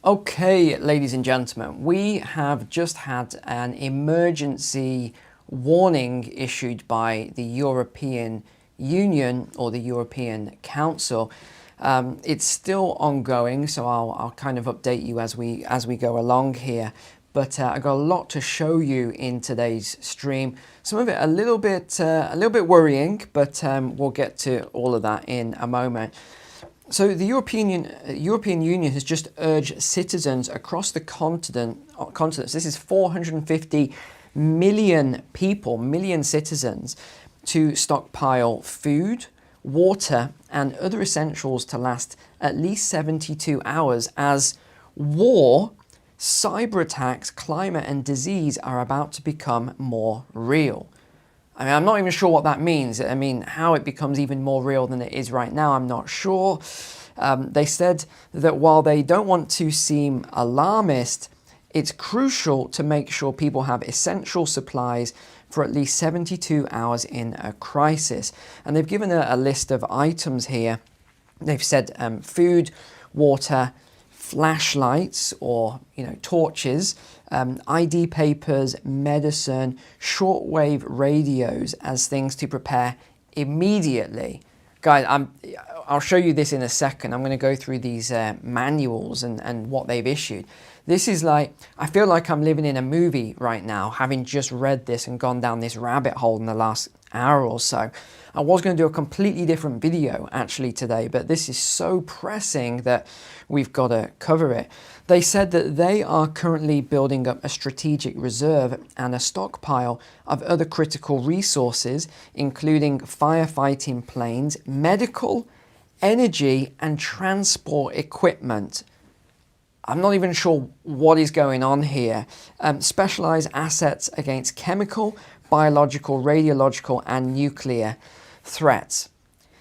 Okay, ladies and gentlemen, we have just had an emergency warning issued by the European Union or the European Council. It's still ongoing, so I'll kind of update you as we go along here. But I've got a lot to show you in today's stream. Some of it a little bit worrying, but we'll get to all of that in a moment. So the European Union has just urged citizens across the continents, this is 450 million people, million citizens, to stockpile food, water and other essentials to last at least 72 hours as war, cyber attacks, climate and disease are about to become more real. I mean, I'm not even sure what that means. I mean, how it becomes even more real than it is right now, I'm not sure. They said that while they don't want to seem alarmist, it's crucial to make sure people have essential supplies for at least 72 hours in a crisis. And they've given a list of items here. They've said food, water, flashlights or torches, ID papers, medicine, shortwave radios as things to prepare immediately. Guys, I'll show you this in a second. I'm going to go through these manuals and what they've issued. This is like, I feel like I'm living in a movie right now, having just read this and gone down this rabbit hole in the last hour or so. I was going to do a completely different video actually today, but this is so pressing that we've got to cover it. They said that they are currently building up a strategic reserve and a stockpile of other critical resources, including firefighting planes, medical, energy and transport equipment. I'm not even sure what is going on here. Specialized assets against chemical, biological, radiological and nuclear threats.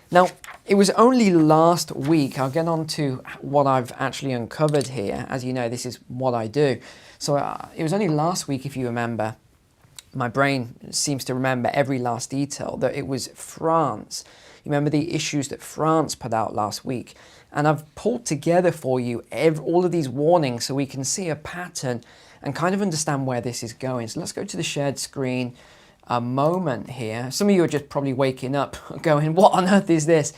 Now, it was only last week, I'll get on to what I've actually uncovered here. As you know, this is what I do. So it was only last week, if you remember, my brain seems to remember every last detail, that it was France. You remember the issues that France put out last week. And I've pulled together for you all of these warnings so we can see a pattern and kind of understand where this is going. So let's go to the shared screen a moment here. Some of you are just probably waking up going, what on earth is this?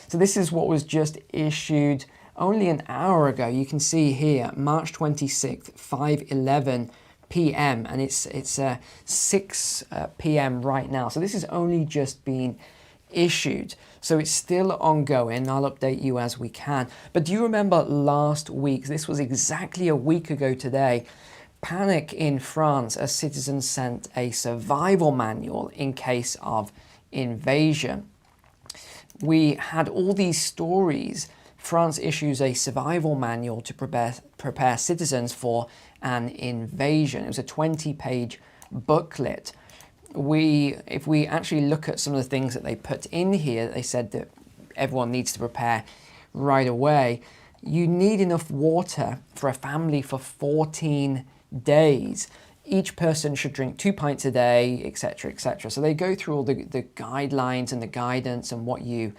So this is what was just issued only an hour ago. You can see here, March 26th, 5:11 p.m. and it's 6 p.m. right now. So this has only just been issued. So it's still ongoing. I'll update you as we can. But do you remember last week? This was exactly a week ago today. Panic in France as citizens sent a survival manual in case of invasion. We had all these stories. France issues a survival manual to prepare citizens for an invasion. It was a 20-page booklet. If we actually look at some of the things that they put in here, they said that everyone needs to prepare right away. You need enough water for a family for 14 days. Each person should drink 2 pints a day, etc., etc. So they go through all the guidelines and the guidance and what you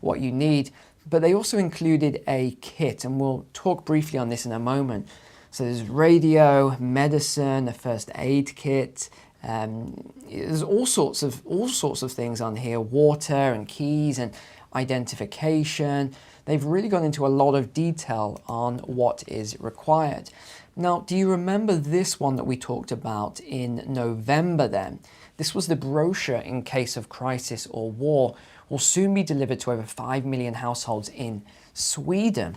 need. But they also included a kit, and we'll talk briefly on this in a moment. So there's radio, medicine, a first aid kit. There's all sorts of things on here, water and keys and identification. They've really gone into a lot of detail on what is required. Now, do you remember this one that we talked about in November then? This was the brochure in case of crisis or war, will soon be delivered to over 5 million households in Sweden.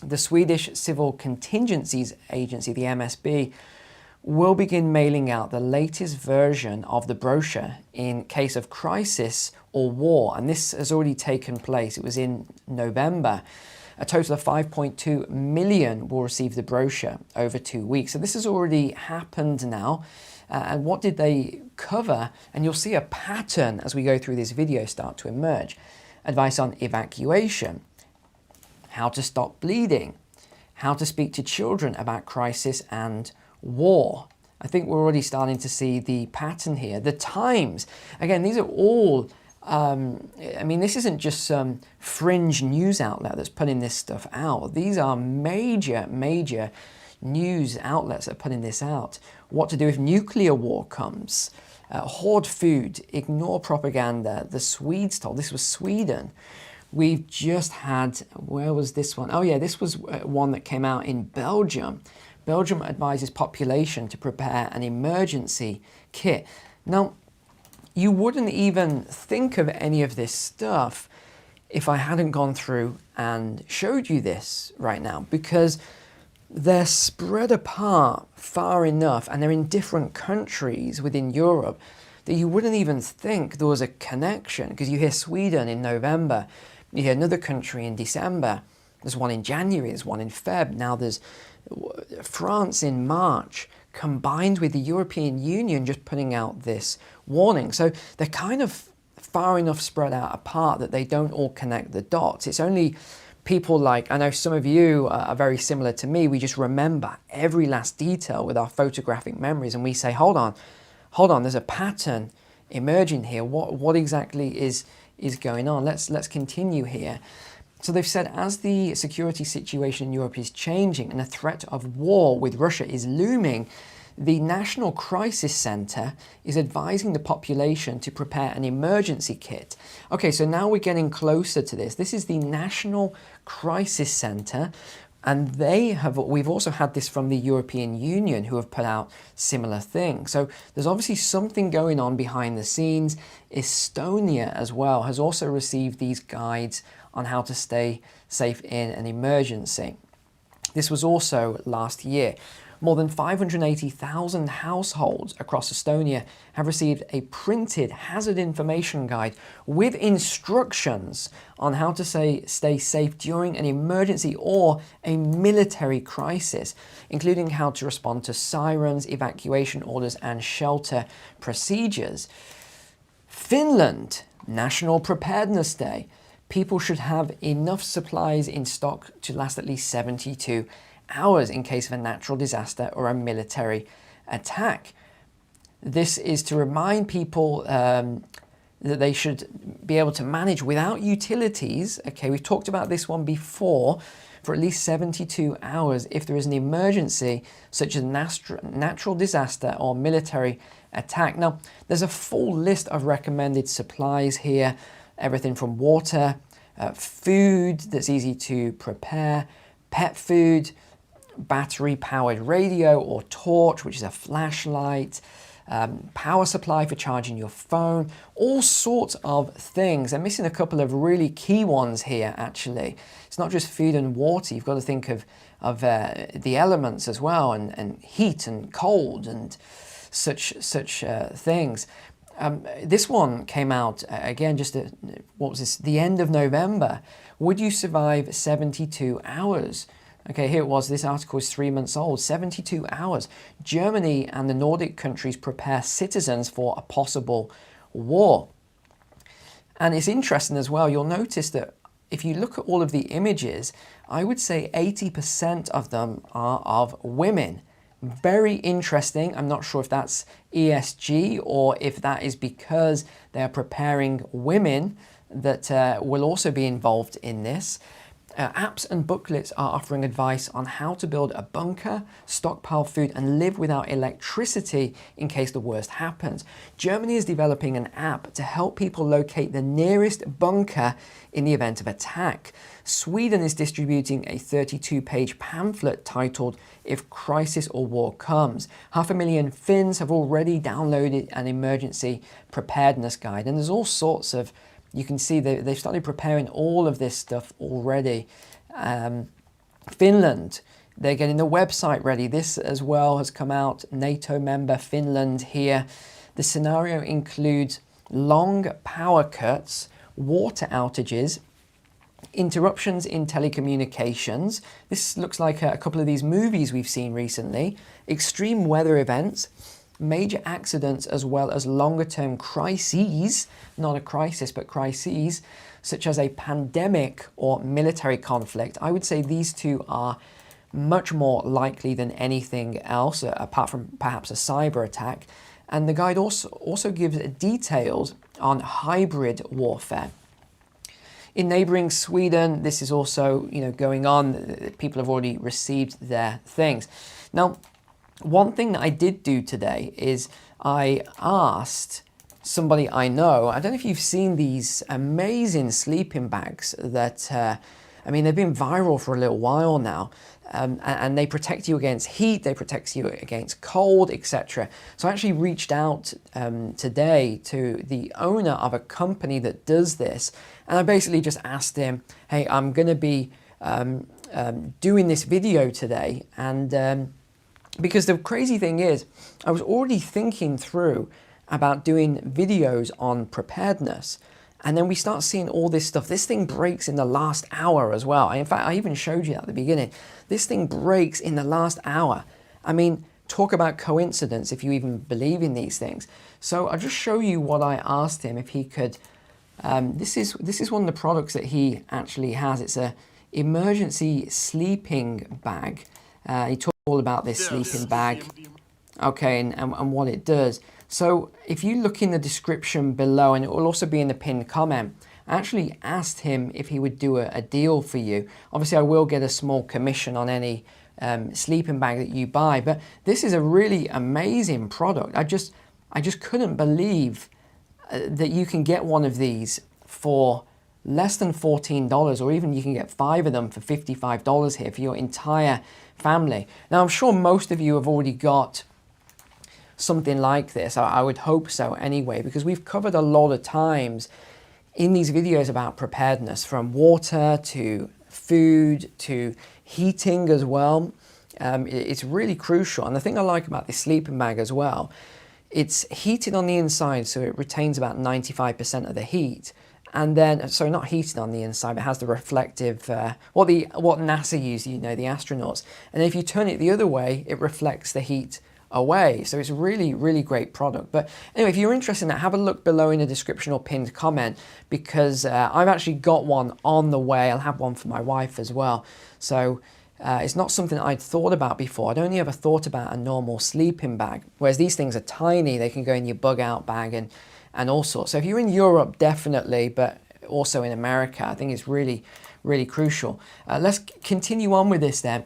The Swedish Civil Contingencies Agency, the MSB, will begin mailing out the latest version of the brochure in case of crisis or war. And this has already taken place. It was in November. A total of 5.2 million will receive the brochure over 2 weeks. So this has already happened now. And what did they cover? And you'll see a pattern as we go through this video start to emerge. Advice on evacuation, how to stop bleeding, how to speak to children about crisis and war. I think we're already starting to see the pattern here. The times, again, these are all I mean, this isn't just some fringe news outlet that's putting this stuff out. These are major, major news outlets that are putting this out. What to do if nuclear war comes. Hoard food, ignore propaganda. The Swedes told, this was Sweden. We've just had, where was this one? Oh yeah, this was one that came out in Belgium. Belgium advises population to prepare an emergency kit. Now, you wouldn't even think of any of this stuff if I hadn't gone through and showed you this right now, because they're spread apart far enough and they're in different countries within Europe that you wouldn't even think there was a connection, because you hear Sweden in November, you hear another country in December, there's one in January, there's one in Feb, now there's France in March, combined with the European Union just putting out this warning. So they're kind of far enough spread out apart that they don't all connect the dots. It's only people like, I know some of you are very similar to me, we just remember every last detail with our photographic memories, and we say, hold on, there's a pattern emerging here. What exactly is going on? Let's continue here. So they've said, as the security situation in Europe is changing and the threat of war with Russia is looming, the National Crisis Center is advising the population to prepare an emergency kit. Okay, so now we're getting closer to this. This is the National Crisis Center, and we've also had this from the European Union, who have put out similar things. So there's obviously something going on behind the scenes. Estonia as well has also received these guides on how to stay safe in an emergency. This was also last year. More than 580,000 households across Estonia have received a printed hazard information guide with instructions on how to stay safe during an emergency or a military crisis, including how to respond to sirens, evacuation orders, and shelter procedures. Finland, National Preparedness Day. People should have enough supplies in stock to last at least 72 hours in case of a natural disaster or a military attack. This is to remind people that they should be able to manage without utilities. Okay, we've talked about this one before, for at least 72 hours if there is an emergency such as natural disaster or military attack. Now, there's a full list of recommended supplies here. Everything from water, food that's easy to prepare, pet food, battery-powered radio or torch, which is a flashlight, power supply for charging your phone, all sorts of things. I'm missing a couple of really key ones here, actually. It's not just food and water. You've got to think of the elements as well, and heat and cold and such things. This one came out again just the end of November. Would you survive 72 hours? Okay, here it was. This article is 3 months old. 72 hours. Germany and the Nordic countries prepare citizens for a possible war. And it's interesting as well. You'll notice that if you look at all of the images, I would say 80% of them are of women. Very interesting. I'm not sure if that's ESG or if that is because they are preparing women that will also be involved in this. Apps and booklets are offering advice on how to build a bunker, stockpile food, and live without electricity in case the worst happens. Germany is developing an app to help people locate the nearest bunker in the event of attack. Sweden is distributing a 32-page pamphlet titled "If Crisis or War Comes." 500,000 Finns have already downloaded an emergency preparedness guide, and there's all sorts of, you can see they've started preparing all of this stuff already. Finland, they're getting the website ready. This as well has come out. NATO member Finland here. The scenario includes long power cuts, water outages, interruptions in telecommunications. This looks like a couple of these movies we've seen recently. Extreme weather events, major accidents, as well as longer-term crises, not a crisis, but crises, such as a pandemic or military conflict. I would say these two are much more likely than anything else, apart from perhaps a cyber attack. And the guide also gives details on hybrid warfare. In neighbouring Sweden, this is also, going on. People have already received their things. Now, one thing that I did do today is I asked somebody I know, I don't know if you've seen these amazing sleeping bags that, they've been viral for a little while now. And they protect you against heat, they protect you against cold, etc. So I actually reached out today to the owner of a company that does this, and I basically just asked him, hey, I'm going to be doing this video today, and because the crazy thing is, I was already thinking through about doing videos on preparedness. And then we start seeing all this stuff. This thing breaks in the last hour as well. In fact, I even showed you that at the beginning. This thing breaks in the last hour. I mean, talk about coincidence if you even believe in these things. So I'll just show you what I asked him if he could. This is one of the products that he actually has. It's a emergency sleeping bag. He talked all about this sleeping bag. Okay, and what it does. So if you look in the description below, and it will also be in the pinned comment, I actually asked him if he would do a deal for you. Obviously, I will get a small commission on any sleeping bag that you buy, but this is a really amazing product. I just couldn't believe that you can get one of these for less than $14, or even you can get 5 of them for $55 here for your entire family. Now, I'm sure most of you have already got something like this. I would hope so anyway, because we've covered a lot of times in these videos about preparedness, from water to food to heating as well. It's really crucial. And the thing I like about this sleeping bag as well, it's heated on the inside, so it retains about 95% of the heat. And then, so not heated on the inside, but it has the reflective, what NASA use, the astronauts. And if you turn it the other way, it reflects the heat away. So it's a really, really great product. But anyway, if you're interested in that, have a look below in the description or pinned comment, because I've actually got one on the way. I'll have one for my wife as well. So it's not something I'd thought about before. I'd only ever thought about a normal sleeping bag, whereas these things are tiny. They can go in your bug out bag and all sorts. So if you're in Europe, definitely, but also in America, I think it's really, really crucial. Let's continue on with this then.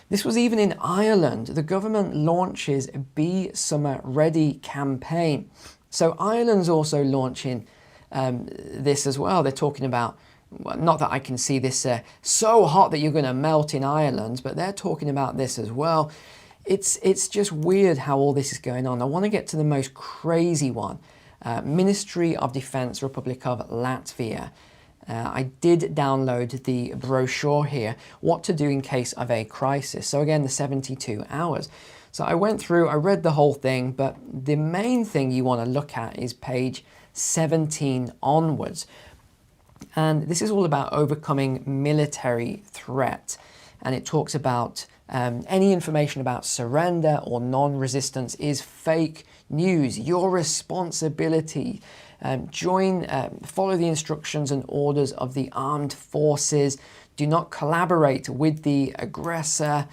This was even in Ireland. The government launches Be Summer Ready campaign. So Ireland's also launching this as well. They're talking about, well, not that I can see this so hot that you're going to melt in Ireland, but they're talking about this as well. It's just weird how all this is going on. I want to get to the most crazy one. Ministry of Defence, Republic of Latvia. I did download the brochure here, what to do in case of a crisis. So again, the 72 hours. So I went through, I read the whole thing, but the main thing you want to look at is page 17 onwards. And this is all about overcoming military threat. And it talks about any information about surrender or non-resistance is fake news. Your responsibility. Follow the instructions and orders of the armed forces. Do not collaborate with the aggressor.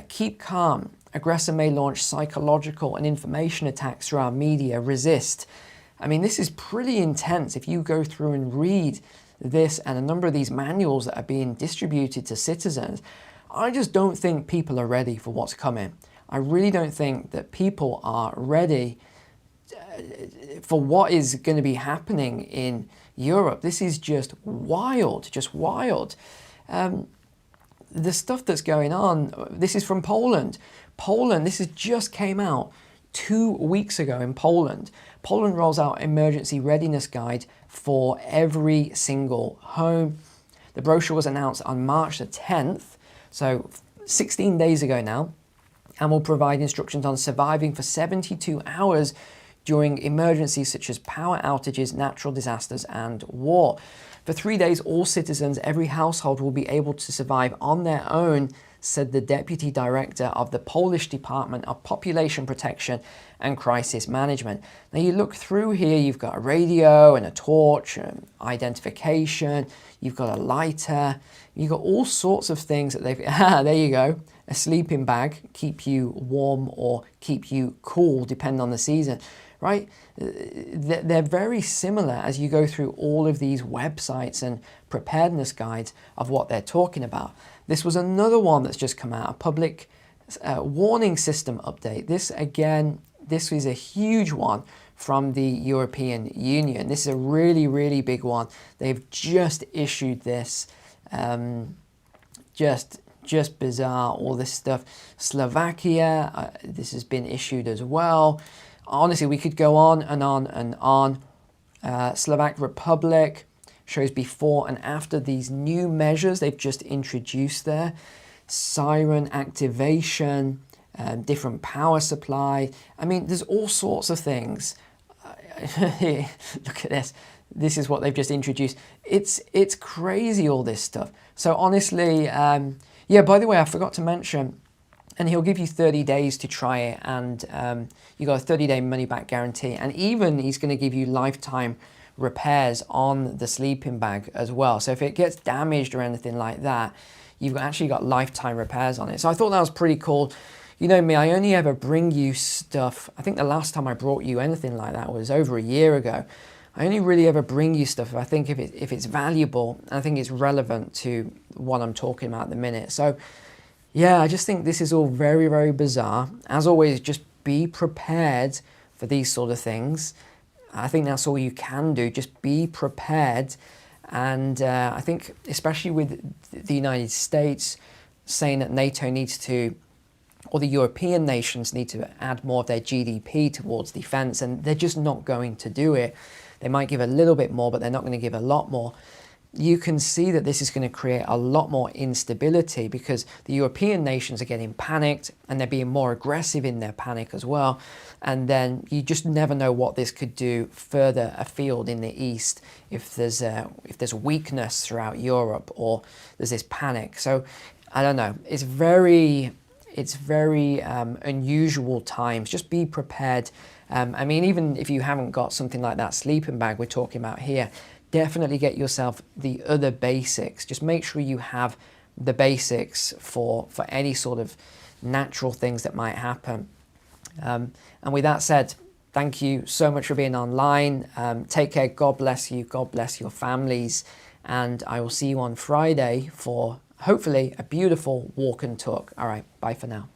Keep calm. Aggressor may launch psychological and information attacks through our media. Resist. I mean, this is pretty intense. If you go through and read this and a number of these manuals that are being distributed to citizens, I just don't think people are ready for what's coming. I really don't think that people are ready for what is going to be happening in Europe. This is just wild, just wild. The stuff that's going on, this is from Poland. Poland, this has just came out 2 weeks ago in Poland. Poland rolls out emergency readiness guide for every single home. The brochure was announced on March the 10th, so 16 days ago now, and will provide instructions on surviving for 72 hours during emergencies such as power outages, natural disasters, and war. For 3 days, all citizens, every household will be able to survive on their own, said the Deputy Director of the Polish Department of Population Protection and Crisis Management. Now you look through here, you've got a radio and a torch, identification, you've got a lighter, You've got all sorts of things that they've, there you go, a sleeping bag, keep you warm or keep you cool, depending on the season, right? They're very similar as you go through all of these websites and preparedness guides of what they're talking about. This was another one that's just come out, a public warning system update. This again, this is a huge one from the European Union. This is a really, really big one. They've just issued this. Just bizarre, all this stuff. Slovakia, this has been issued as well. Honestly, we could go on and on and on. Slovak Republic shows before and after these new measures they've just introduced there. Siren activation, different power supply. I mean, there's all sorts of things. Look at this. This is what they've just introduced. It's crazy, all this stuff. So honestly, yeah, by the way, I forgot to mention, and he'll give you 30 days to try it, and you got a 30-day money-back guarantee, and even he's going to give you lifetime repairs on the sleeping bag as well. So if it gets damaged or anything like that, you've actually got lifetime repairs on it. So I thought that was pretty cool. You know me, I only ever bring you stuff. I think the last time I brought you anything like that was over a year ago. I only really ever bring you stuff I think if it's valuable, and I think it's relevant to what I'm talking about at the minute. So yeah, I just think this is all very, very bizarre. As always, just be prepared for these sort of things. I think that's all you can do. Just be prepared. And I think especially with the United States saying that NATO needs to, or the European nations need to add more of their GDP towards defence, and they're just not going to do it. They might give a little bit more, but they're not going to give a lot more. You can see that this is going to create a lot more instability because the European nations are getting panicked and they're being more aggressive in their panic as well. And then you just never know what this could do further afield in the east if there's weakness throughout Europe or there's this panic. So I don't know. It's very unusual times. Just be prepared. I mean, even if you haven't got something like that sleeping bag we're talking about here, definitely get yourself the other basics. Just make sure you have the basics for any sort of natural things that might happen. And with that said, thank you so much for being online. Take care. God bless you. God bless your families. And I will see you on Friday for hopefully a beautiful walk and talk. All right. Bye for now.